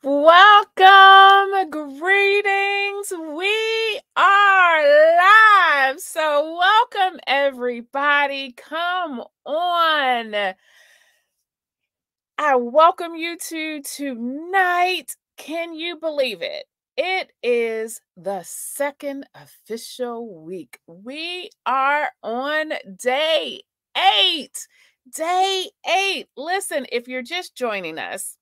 Welcome, greetings. We are live. So, welcome everybody. Come on. I welcome you to tonight. Can you believe it? It is the second official week. We are on day 8. Day 8. Listen, if you're just joining us,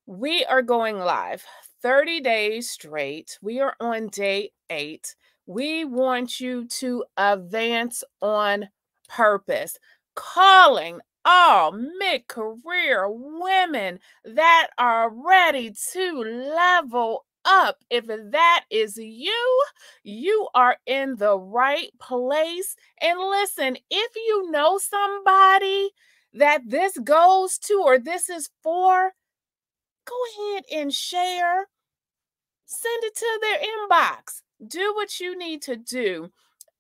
we are going live 30 days straight. We are on day 8. We want you to advance on purpose, calling all mid-career women that are ready to level up. If that is you, you are in the right place. And listen, if you know somebody that this goes to or this is for, go ahead and share. Send it to their inbox. Do what you need to do.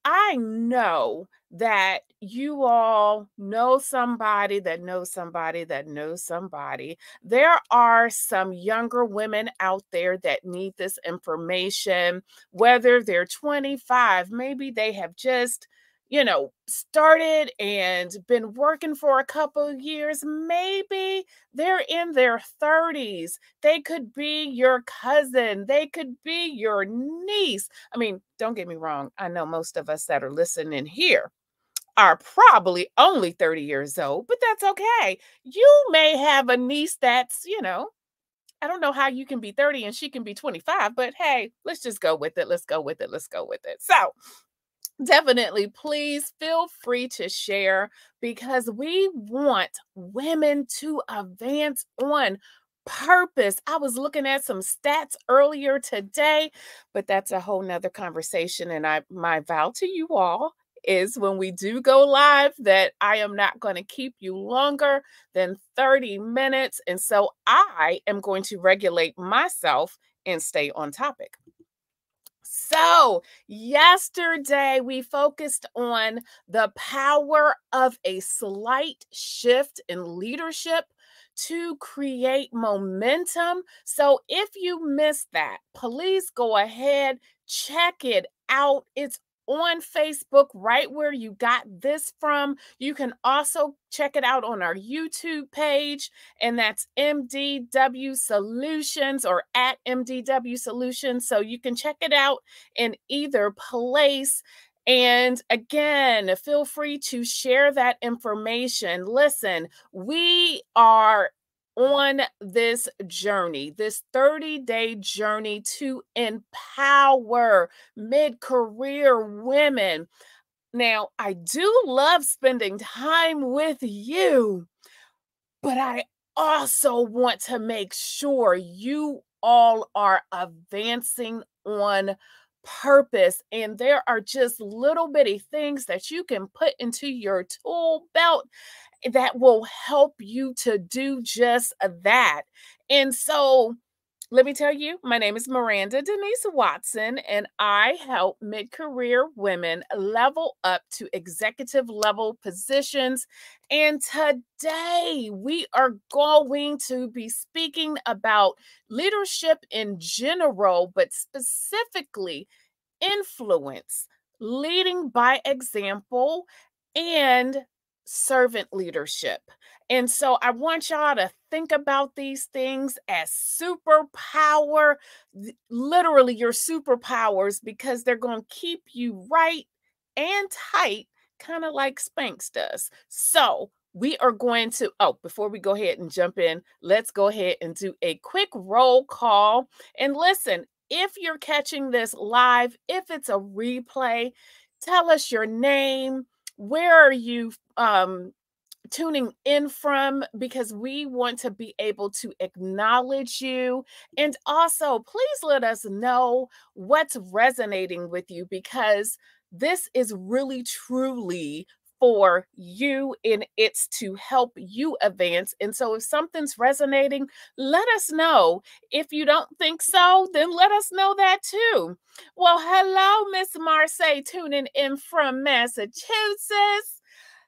I know that you all know somebody that knows somebody that knows somebody. There are some younger women out there that need this information, whether they're 25, maybe they have just started and been working for a couple of years. Maybe they're in their 30s. They could be your cousin. They could be your niece. I mean, don't get me wrong. I know most of us that are listening here are probably only 30 years old, but that's okay. You may have a niece that's, I don't know how you can be 30 and she can be 25, but hey, let's just go with it. Let's go with it. Let's go with it. So, definitely, please feel free to share because we want women to advance on purpose. I was looking at some stats earlier today, but that's a whole nother conversation. And my vow to you all is when we do go live that I am not going to keep you longer than 30 minutes. And so I am going to regulate myself and stay on topic. So, yesterday we focused on the power of a slight shift in leadership to create momentum. So, if you missed that, please go ahead, check it out. It's on Facebook, right where you got this from. You can also check it out on our YouTube page, and that's MDW Solutions or at MDW Solutions. So you can check it out in either place. And again, feel free to share that information. Listen, we are on this journey, this 30-day journey to empower mid-career women. Now, I do love spending time with you, but I also want to make sure you all are advancing on purpose. And there are just little bitty things that you can put into your tool belt that will help you to do just that. And so, let me tell you, my name is Miranda Denise Watson, and I help mid-career women level up to executive level positions. And today we are going to be speaking about leadership in general, but specifically influence, leading by example, and servant leadership. And so I want y'all to think about these things as superpower, literally your superpowers, because they're going to keep you right and tight, kind of like Spanx does. So we are going to, before we go ahead and jump in, let's go ahead and do a quick roll call. And listen, if you're catching this live, if it's a replay, tell us your name. Where are you tuning in from? Because we want to be able to acknowledge you. And also, please let us know what's resonating with you, because this is really truly for you and it's to help you advance. And so if something's resonating, let us know. If you don't think so, then let us know that too. Well, hello, Miss Marseille, tuning in from Massachusetts.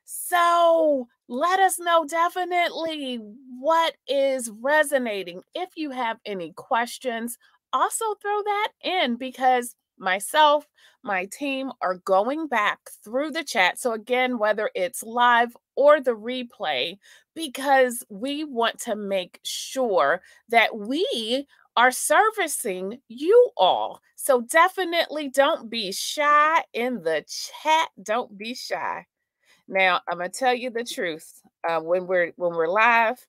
So let us know definitely what is resonating. If you have any questions, also throw that in because myself, my team are going back through the chat. So, again, whether it's live or the replay, because we want to make sure that we are servicing you all. So, definitely don't be shy in the chat. Don't be shy. Now, I'm gonna tell you the truth. When we're live,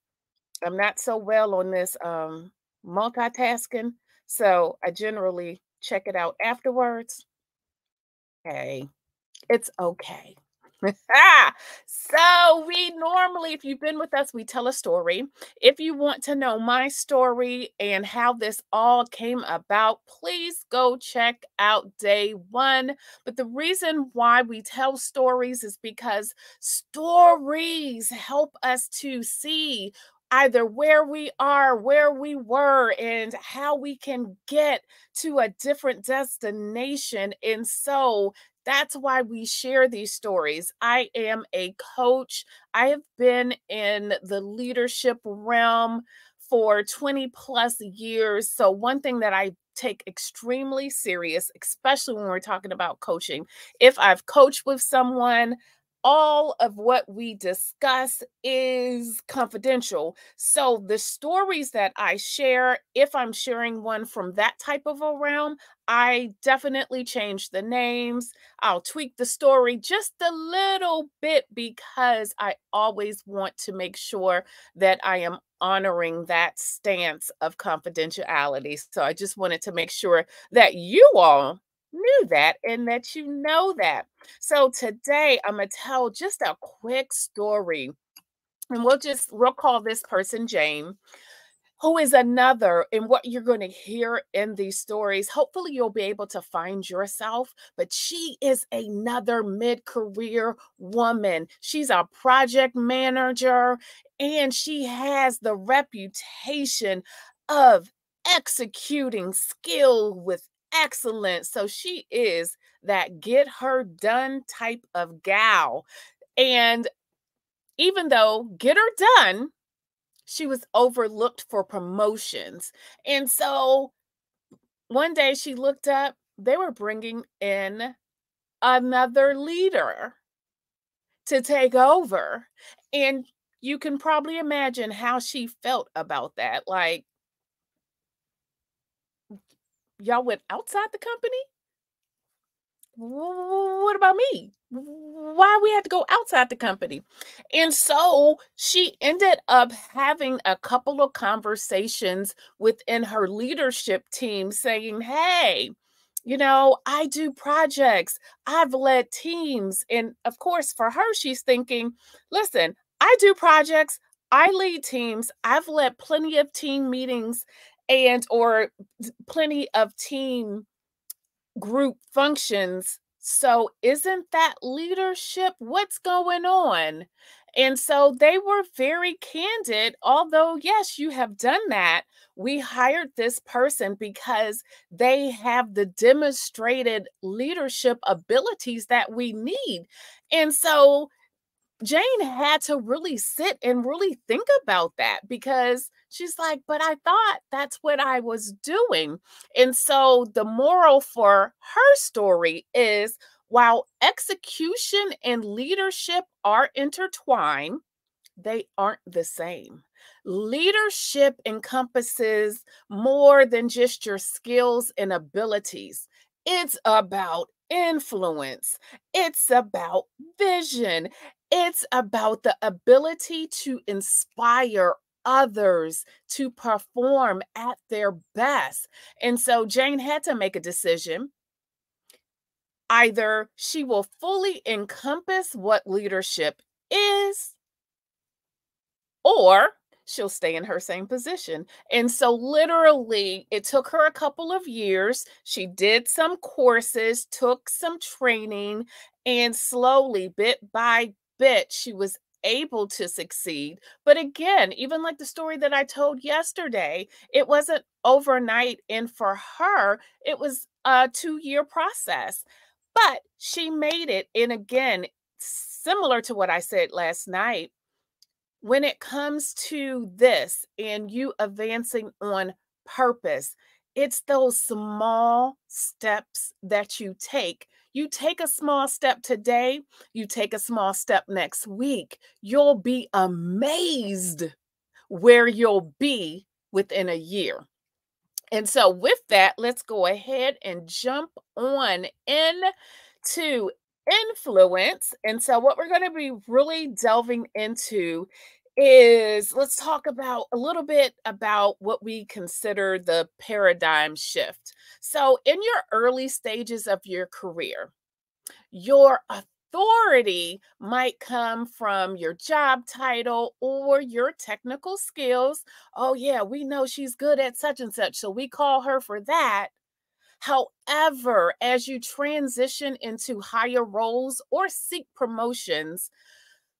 I'm not so well on this multitasking, so I generally check it out afterwards. Hey, it's okay. So we normally, if you've been with us, we tell a story. If you want to know my story and how this all came about, please go check out day one. But the reason why we tell stories is because stories help us to see either where we are, where we were, and how we can get to a different destination. And so that's why we share these stories. I am a coach. I have been in the leadership realm for 20 plus years. So, one thing that I take extremely serious, especially when we're talking about coaching, if I've coached with someone, all of what we discuss is confidential. So, the stories that I share, if I'm sharing one from that type of a realm, I definitely change the names. I'll tweak the story just a little bit because I always want to make sure that I am honoring that stance of confidentiality. So I just wanted to make sure that you all knew that and that you know that. So today I'm going to tell just a quick story and we'll call this person Jane, who is another in what you're going to hear in these stories. Hopefully, you'll be able to find yourself, but she is another mid career woman. She's a project manager and she has the reputation of executing skill with excellence. So, she is that get her done type of gal. And even though get her done, she was overlooked for promotions. And so one day she looked up, they were bringing in another leader to take over. And you can probably imagine how she felt about that. Like, y'all went outside the company? What about me? Why we had to go outside the company? And so she ended up having a couple of conversations within her leadership team saying, hey, I do projects, I've led teams. And of course, for her, she's thinking, listen, I do projects, I lead teams, I've led plenty of team meetings and or plenty of team group functions. So, isn't that leadership? What's going on? And so they were very candid. Although, yes, you have done that. We hired this person because they have the demonstrated leadership abilities that we need. And so Jane had to really sit and really think about that because she's like, but I thought that's what I was doing. And so the moral for her story is while execution and leadership are intertwined, they aren't the same. Leadership encompasses more than just your skills and abilities. It's about influence. It's about vision. It's about the ability to inspire others to perform at their best. And so Jane had to make a decision. Either she will fully encompass what leadership is, or she'll stay in her same position. And so, literally, it took her a couple of years. She did some courses, took some training, and slowly, bit by bit, she was able to succeed. But again, even like the story that I told yesterday, it wasn't overnight. And for her, it was a 2-year process. But she made it. And again, similar to what I said last night, when it comes to this and you advancing on purpose, it's those small steps that you take. You take a small step today, you take a small step next week, you'll be amazed where you'll be within a year. And so, with that, let's go ahead and jump on into influence. And so, what we're going to be really delving into is let's talk about a little bit about what we consider the paradigm shift. So, in your early stages of your career, your authority might come from your job title or your technical skills. Oh, yeah, we know she's good at such and such, so we call her for that. However, as you transition into higher roles or seek promotions,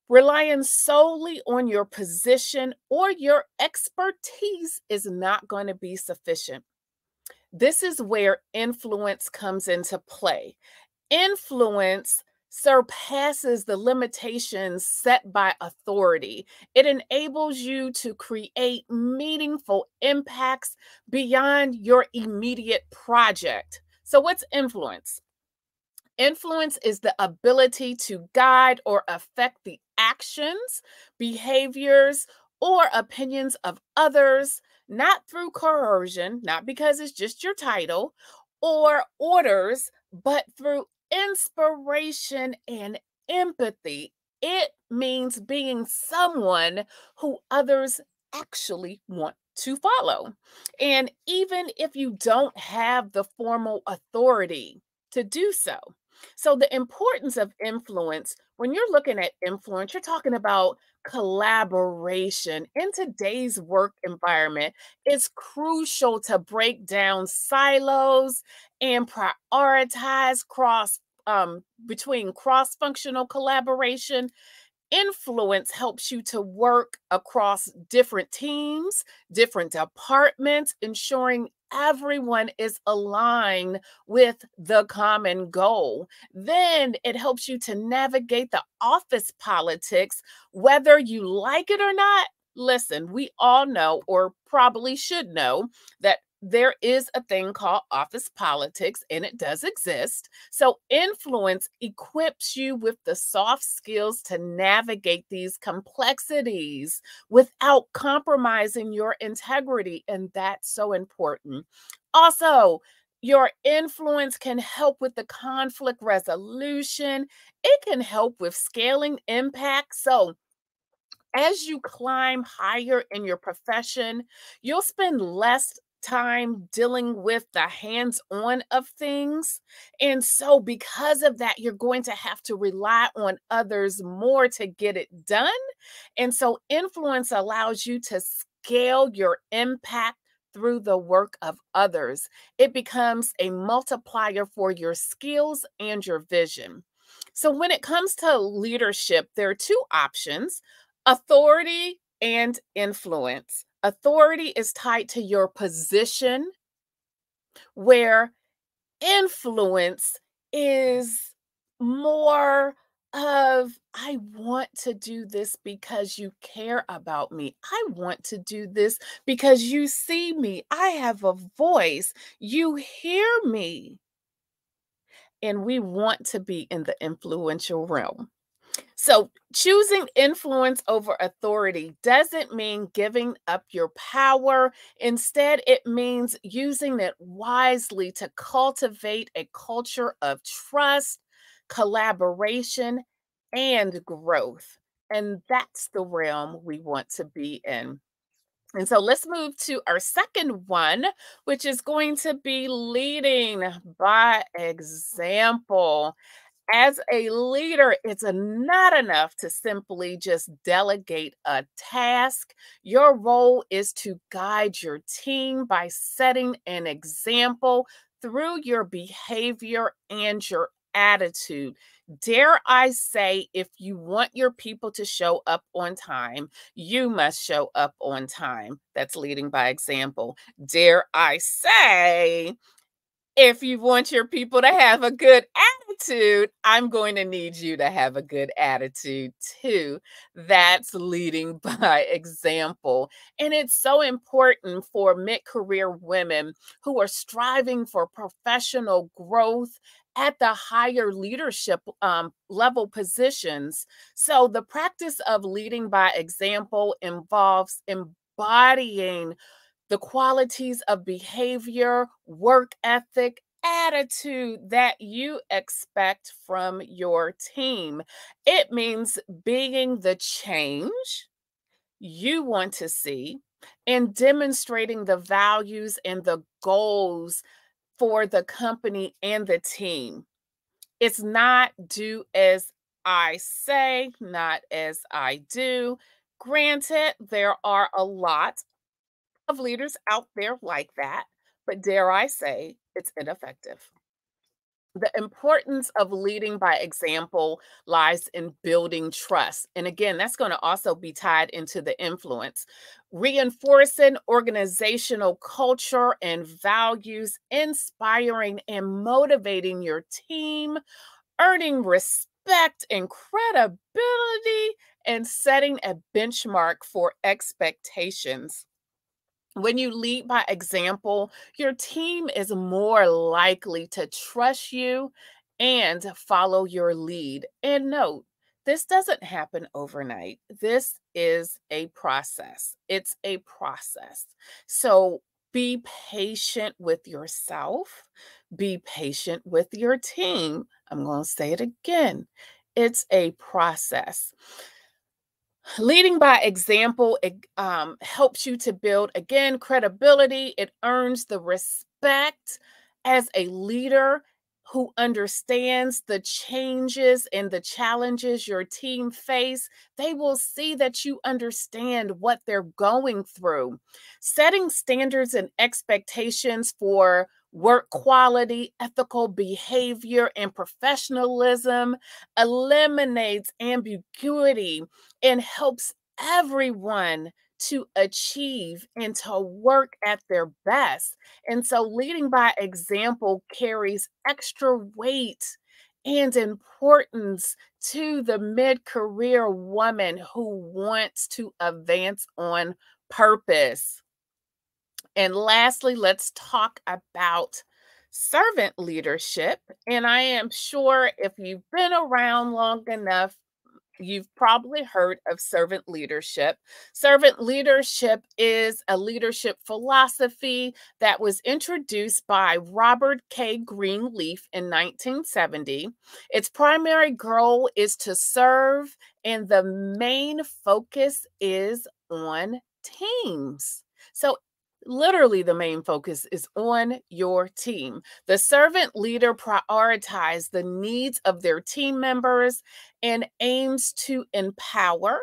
relying solely on your position or your expertise is not going to be sufficient. This is where influence comes into play. Influence surpasses the limitations set by authority. It enables you to create meaningful impacts beyond your immediate project. So, what's influence? Influence is the ability to guide or affect the actions, behaviors, or opinions of others, not through coercion, not because it's just your title, or orders, but through inspiration and empathy. It means being someone who others actually want to follow. And even if you don't have the formal authority to do so. So, the importance of influence, when you're looking at influence, you're talking about collaboration. In today's work environment, it's crucial to break down silos and prioritize between cross-functional collaboration. Influence helps you to work across different teams, different departments, ensuring everyone is aligned with the common goal. Then it helps you to navigate the office politics, whether you like it or not. Listen, we all know, or probably should know, that there is a thing called office politics, and it does exist. So, influence equips you with the soft skills to navigate these complexities without compromising your integrity. And that's so important. Also, your influence can help with the conflict resolution, it can help with scaling impact. So, as you climb higher in your profession, you'll spend less time dealing with the hands on of things. And so, because of that, you're going to have to rely on others more to get it done. And so, influence allows you to scale your impact through the work of others. It becomes a multiplier for your skills and your vision. So, when it comes to leadership, there are two options: authority and influence. Authority is tied to your position, where influence is more of, I want to do this because you care about me. I want to do this because you see me. I have a voice. You hear me. And we want to be in the influential realm. So, choosing influence over authority doesn't mean giving up your power. Instead, it means using it wisely to cultivate a culture of trust, collaboration, and growth. And that's the realm we want to be in. And so let's move to our second one, which is going to be leading by example. As a leader, it's not enough to simply just delegate a task. Your role is to guide your team by setting an example through your behavior and your attitude. Dare I say, if you want your people to show up on time, you must show up on time. That's leading by example. Dare I say, If you want your people to have a good attitude, I'm going to need you to have a good attitude too. That's leading by example. And it's so important for mid career women who are striving for professional growth at the higher leadership level positions. So, the practice of leading by example involves embodying the qualities of behavior, work ethic, attitude that you expect from your team. It means being the change you want to see and demonstrating the values and the goals for the company and the team. It's not do as I say, not as I do. Granted, there are a lot of leaders out there like that, but dare I say, it's ineffective. The importance of leading by example lies in building trust. And again, that's going to also be tied into the influence. Reinforcing organizational culture and values, inspiring and motivating your team, earning respect and credibility, and setting a benchmark for expectations. When you lead by example, your team is more likely to trust you and follow your lead. And note, this doesn't happen overnight. This is a process. It's a process. So be patient with yourself, be patient with your team. I'm going to say it again. It's a process. Leading by example, it helps you to build, again, credibility. It earns the respect as a leader who understands the changes and the challenges your team face. They will see that you understand what they're going through. Setting standards and expectations for work quality, ethical behavior, and professionalism eliminates ambiguity and helps everyone to achieve and to work at their best. And so leading by example carries extra weight and importance to the mid career woman who wants to advance on purpose. And lastly, let's talk about servant leadership. And I am sure if you've been around long enough, you've probably heard of servant leadership. Servant leadership is a leadership philosophy that was introduced by Robert K. Greenleaf in 1970. Its primary goal is to serve, and the main focus is on teams. So, literally, the main focus is on your team. The servant leader prioritizes the needs of their team members and aims to empower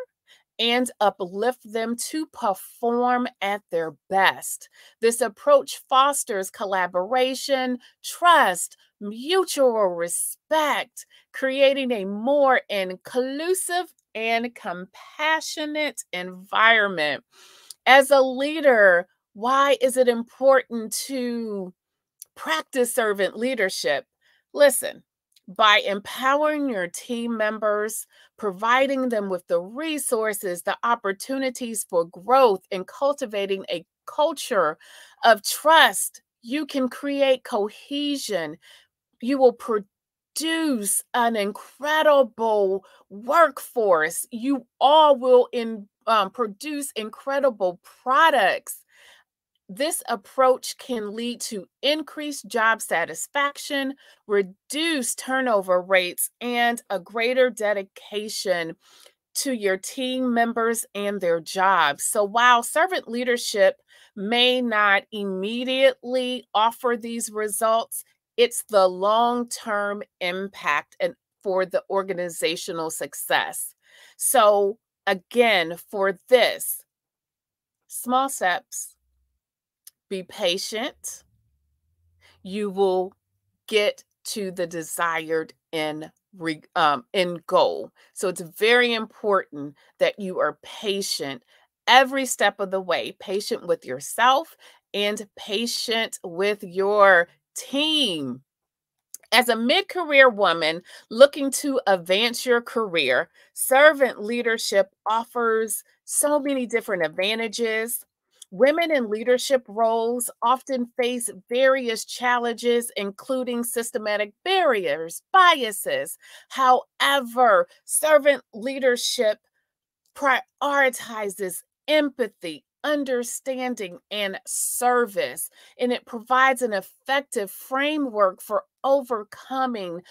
and uplift them to perform at their best. This approach fosters collaboration, trust, mutual respect, creating a more inclusive and compassionate environment. As a leader, why is it important to practice servant leadership? Listen, by empowering your team members, providing them with the resources, the opportunities for growth, and cultivating a culture of trust, you can create cohesion. You will produce an incredible workforce. You all will produce incredible products. This approach can lead to increased job satisfaction, reduced turnover rates, and a greater dedication to your team members and their jobs. So while servant leadership may not immediately offer these results, it's the long-term impact and for the organizational success. So again, for this, small steps, be patient, you will get to the desired end goal. So it's very important that you are patient every step of the way, patient with yourself and patient with your team. As a mid career woman looking to advance your career, servant leadership offers so many different advantages. Women in leadership roles often face various challenges, including systematic barriers, biases. However, servant leadership prioritizes empathy, understanding, and service, and it provides an effective framework for overcoming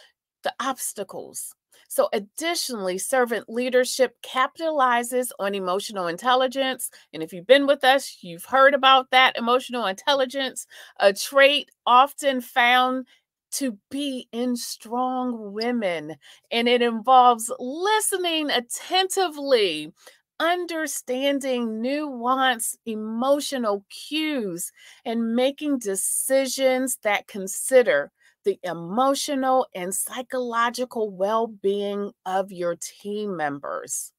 the obstacles. So, additionally, servant leadership capitalizes on emotional intelligence. And if you've been with us, you've heard about that emotional intelligence, a trait often found to be in strong women. And it involves listening attentively, understanding nuanced emotional cues, and making decisions that consider the emotional and psychological well being of your team members.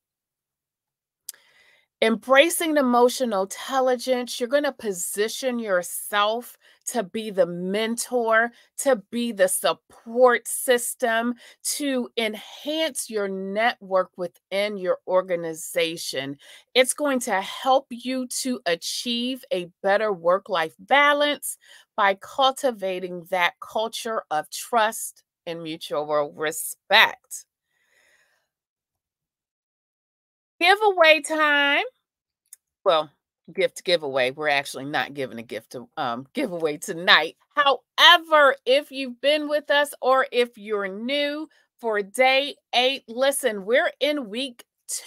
Embracing emotional intelligence, you're going to position yourself to be the mentor, to be the support system, to enhance your network within your organization. It's going to help you to achieve a better work life balance by cultivating that culture of trust and mutual respect. Giveaway time. Well, gift giveaway. We're actually not giving a gift to giveaway tonight. However, if you've been with us or if you're new for day 8, listen, we're in week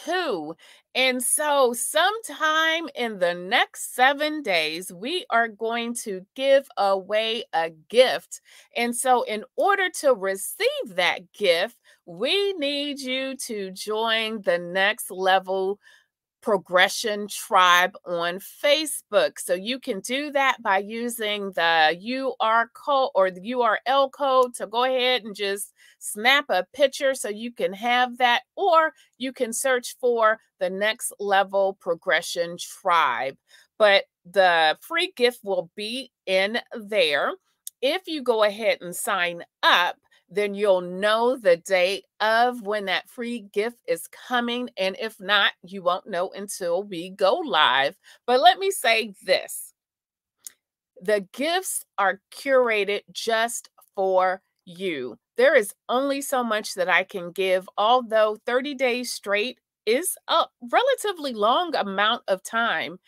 2. And so sometime in the next 7 days, we are going to give away a gift. And so in order to receive that gift, we need you to join the Next Level Progression Tribe on Facebook. So you can do that by using the UR code or the URL code to go ahead and just snap a picture so you can have that, or you can search for the Next Level Progression Tribe. But the free gift will be in there. If you go ahead and sign up, then you'll know the date of when that free gift is coming. And if not, you won't know until we go live. But let me say this: the gifts are curated just for you. There is only so much that I can give, although 30 days straight is a relatively long amount of time.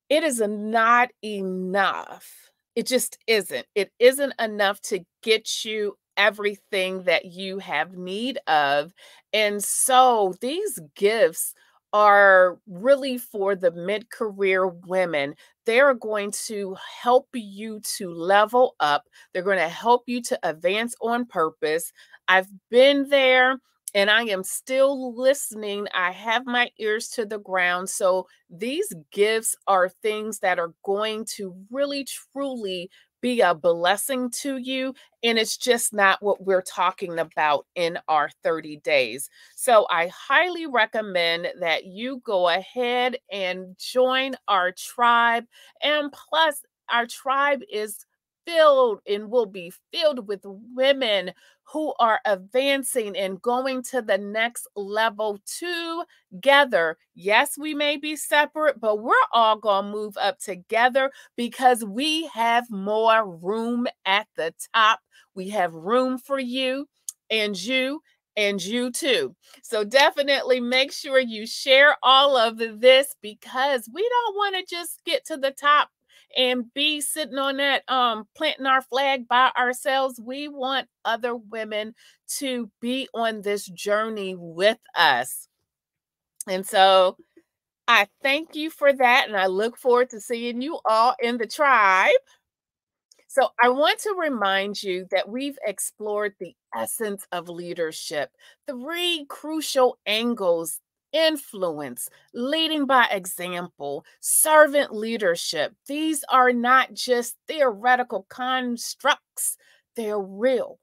It is not enough. It just isn't. It isn't enough to get you everything that you have need of. And so these gifts are really for the mid-career women. They're going to help you to level up. They're going to help you to advance on purpose. I've been there and I am still listening. I have my ears to the ground. So these gifts are things that are going to really, truly be a blessing to you. And it's just not what we're talking about in our 30 days. So I highly recommend that you go ahead and join our tribe. And plus, our tribe is filled and will be filled with women who are advancing and going to the next level together. Yes, we may be separate, but we're all going to move up together because we have more room at the top. We have room for you and you and you too. So definitely make sure you share all of this because we don't want to just get to the top and be sitting on that planting our flag by ourselves. We want other women to be on this journey with us. And so I thank you for that, and I look forward to seeing you all in the tribe. So, I want to remind you that we've explored the essence of leadership, 3 crucial angles: influence, leading by example, servant leadership. These are not just theoretical constructs, they're real.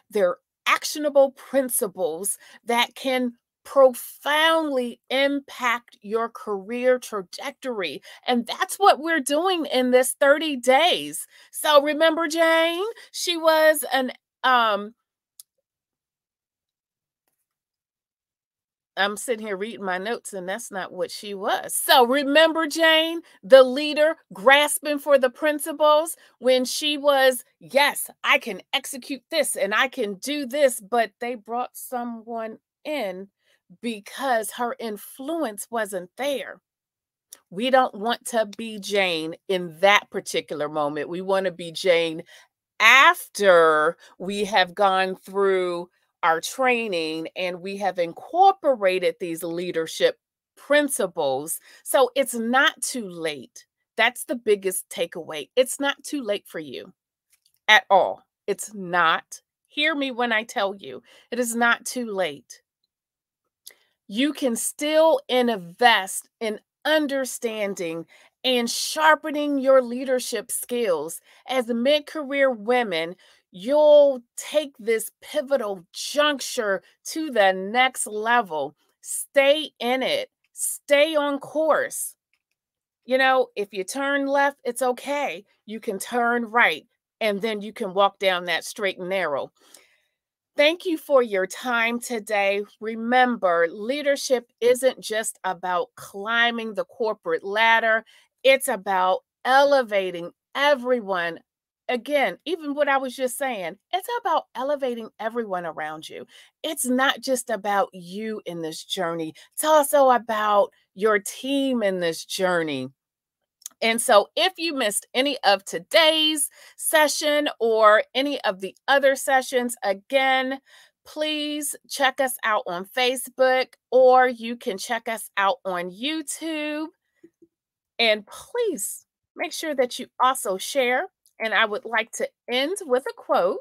They're actionable principles that can profoundly impact your career trajectory. And that's what we're doing in this 30 days. So remember Jane? She was an I'm sitting here reading my notes, and that's not what she was. So remember Jane, the leader grasping for the principles when she was, yes, I can execute this and I can do this, but they brought someone in because her influence wasn't there. We don't want to be Jane in that particular moment. We want to be Jane after we have gone through our training and we have incorporated these leadership principles. So it's not too late. That's the biggest takeaway. It's not too late for you at all. It's not. Hear me when I tell you, it is not too late. You can still invest in understanding and sharpening your leadership skills. As mid career women, you'll take this pivotal juncture to the next level. Stay in it, stay on course. You know, if you turn left, it's okay. You can turn right, and then you can walk down that straight and narrow. Thank you for your time today. Remember, leadership isn't just about climbing the corporate ladder, it's about elevating everyone. Again, even what I was just saying, it's about elevating everyone around you. It's not just about you in this journey, it's also about your team in this journey. And so, if you missed any of today's session or any of the other sessions, again, please check us out on Facebook or you can check us out on YouTube. And please make sure that you also share. And I would like to end with a quote.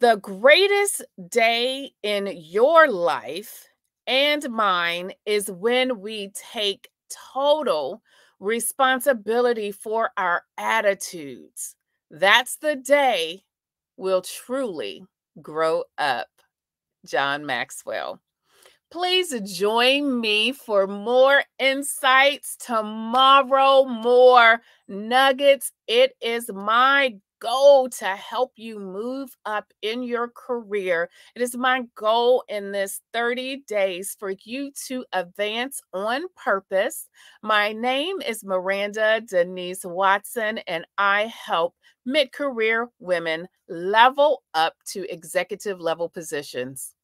The greatest day in your life and mine is when we take total responsibility for our attitudes. That's the day we'll truly grow up. John Maxwell. Please join me for more insights tomorrow, more nuggets. It is my goal to help you move up in your career. It is my goal in this 30 days for you to advance on purpose. My name is Miranda Denise Watson, and I help mid career women level up to executive level positions.